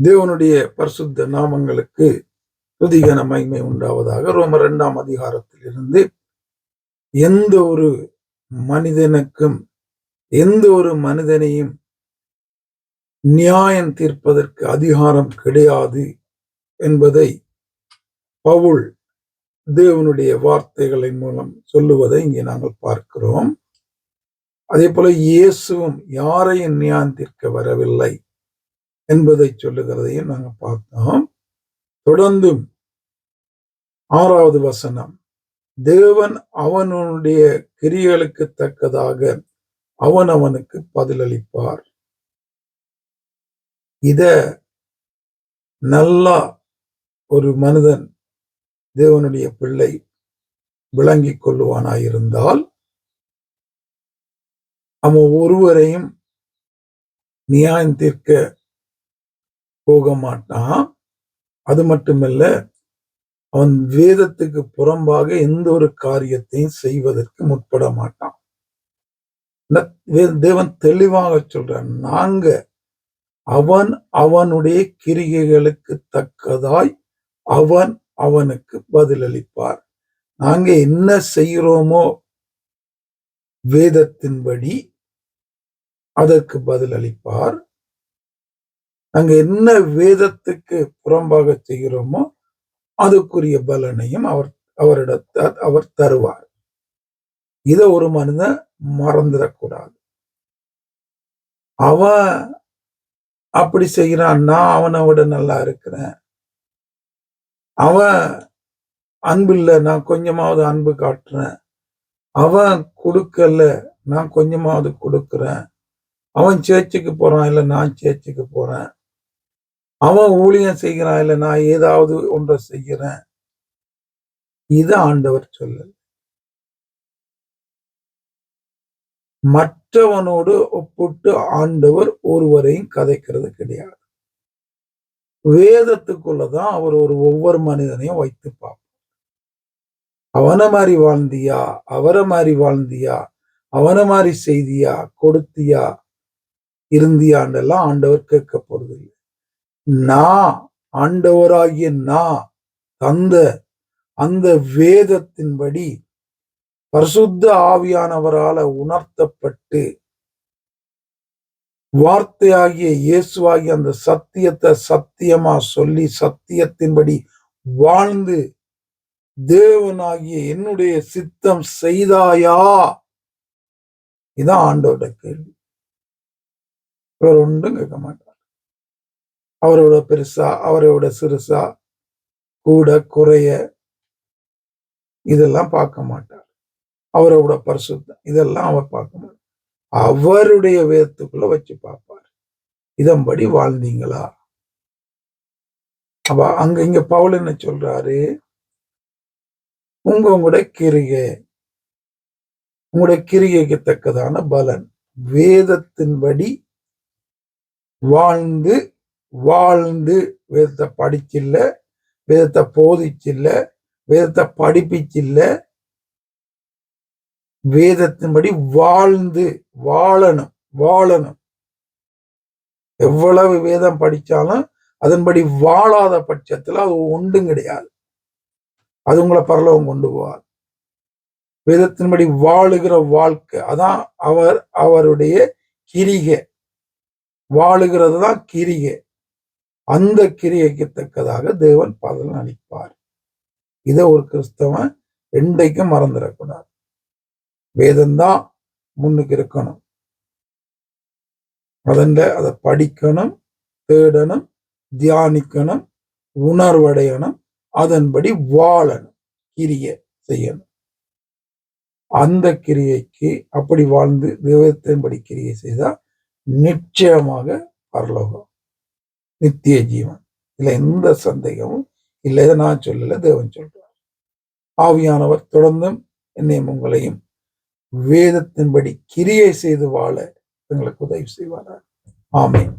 தேவனுடைய பரிசுத்த நாமங்களுக்கு துதிகன மகிமை உண்டாவதாக. ரோமர் 2ஆம் அதிகாரத்திலிருந்து எந்த ஒரு மனிதனுக்கும் எந்த ஒரு மனிதனையும் நியாயம் தீர்ப்பதற்கு அதிகாரம் கிடையாது என்பதை பவுல் தேவனுடைய வார்த்தைகளின் மூலம் சொல்லுவதை இங்கே நாங்கள் பார்க்கிறோம். அதே போல இயேசுவும் யாரையும் நியாயம் தீர்க்க வரவில்லை என்பதை சொல்லுகிறதையும் நாங்கள் பார்த்தோம். தொடர்ந்தும் 6வது வசனம், தேவன் அவனுடைய கிரியைகளுக்கு தக்கதாக அவனுக்கு பதிலளிப்பார். இத நல்லா ஒரு மனிதன் தேவனுடைய பிள்ளை விளங்கிக் கொள்ளுவானாயிருந்தால் அவன் ஒருவரையும் நியாயம் தீர்க்க போக மாட்டான். அது மட்டுமல்ல, அவன் வேதத்துக்கு புறம்பாக எந்த ஒரு காரியத்தையும் செய்வதற்கு முற்பட மாட்டான். தேவன் தெளிவாக சொல்றான், நாங்க அவனுடைய கிரியைகளுக்கு தக்கதாய் அவனுக்கு பதிலளிப்பார். நாங்க என்ன செய்கிறோமோ வேதத்தின்படி அதற்கு பதிலளிப்பார். நாங்க என்ன வேதத்துக்கு புறம்பாக செய்கிறோமோ அதுக்குரிய பலனையும் அவரிடத்தால் அவர் தருவார். இதை ஒரு மனிதன் மறந்துடக்கூடாது. அவன் அப்படி செய்கிறான், நான் அவனை விட நல்லா இருக்கிறேன், அவன் அன்பில்லை, நான் கொஞ்சமாவது அன்பு காட்டுறேன், அவன் கொடுக்கல, நான் கொஞ்சமாவது கொடுக்கிறேன், அவன் சேர்ச்சுக்கு போறான், இல்லை நான் சேர்ச்சுக்கு போறேன், அவன் ஊழியம் செய்கிறான், இல்லை நான் ஏதாவது ஒன்றை செய்கிறேன். இது ஆண்டவர் சொல்லல. மற்றவனோடு ஒப்பிட்டு ஆண்டவர் ஒருவரையும் கதைக்கிறது கிடையாது. வேதத்துக்குள்ளதான் அவர் ஒவ்வொரு மனிதனையும் வைத்து பார்ப்பார். அவனை மாதிரி வாழ்ந்தியா, அவரை மாதிரி வாழ்ந்தியா, அவனை மாதிரி செய்தியா, கொடுத்தியா, இருந்தியாண்டெல்லாம் ஆண்டவர் கேட்க போறது இல்லை. நான் ஆண்டவராகிய நான் தந்த அந்த வேதத்தின்படி பரிசுத்த ஆவியானவரால உணர்த்தப்பட்டு வார்த்தையாகிய இயேசுவாகிய அந்த சத்தியத்தை சத்தியமா சொல்லி சத்தியத்தின்படி வாழ்ந்து தேவனாகிய என்னுடைய சித்தம் செய்தாயா? இதான் ஆண்டோட கேள்வி. இவர் ஒன்றும் கேட்க மாட்டார். அவரோட பெருசா, அவரோட சிறுசா, கூட குறைய இதெல்லாம் பார்க்க மாட்டார். அவரோட பரிசுத்தம் இதெல்லாம் அவர் பார்க்க மாட்டார். அவருடைய வேதத்துக்குள்ள வச்சு பார்ப்பார். இதன்படி வாழ்ந்தீங்களா? அப்ப இங்க பவுல் என்ன சொல்றாரு? உங்களுடைய கிரிகைக்கு தக்கதான பலன் வேதத்தின்படி வாழ்ந்து வேதத்தை படிச்சில்ல, வேதத்தை போதிச்சில்ல, வேதத்தை படிப்பிச்சில்ல, வேதத்தின்படி வாழணும். எவ்வளவு வேதம் படிச்சாலும் அதன்படி வாழாத பட்சத்துல அது ஒன்றும் கிடையாது. அது உங்களை பரலோகம் கொண்டு போவார். வேதத்தின்படி வாழுகிற வாழ்க்கை அதான் அவருடைய கிரிகை. வாழுகிறது தான் கிரிகை. அந்த கிரியைக்கு தக்கதாக தேவன் பலன் அளிப்பார். இதை ஒரு கிறிஸ்தவன் என்றைக்கும் மறந்துடக்கூடாது. வேதம்தான் முன்னுக்கு இருக்கணும். அதை படிக்கணும், தேடணும், தியானிக்கணும், உணர்வடையணும், அதன்படி வாழணும், கிரியை செய்யணும். அந்த கிரியைக்கு அப்படி வாழ்ந்து தேவத்தின்படி கிரியை செய்தா நிச்சயமாக பரலோகம், நித்திய ஜீவன். இதுல எந்த சந்தேகமும் இல்லை. இதை நான் சொல்லல, தேவன் சொல்றார். ஆவியானவர் தொடர்ந்தும் என்னையும் உங்களையும் வேதத்தின்படி கிரியை செய்து வாழ எங்களுக்கு உதவி செய்வார். ஆமென்.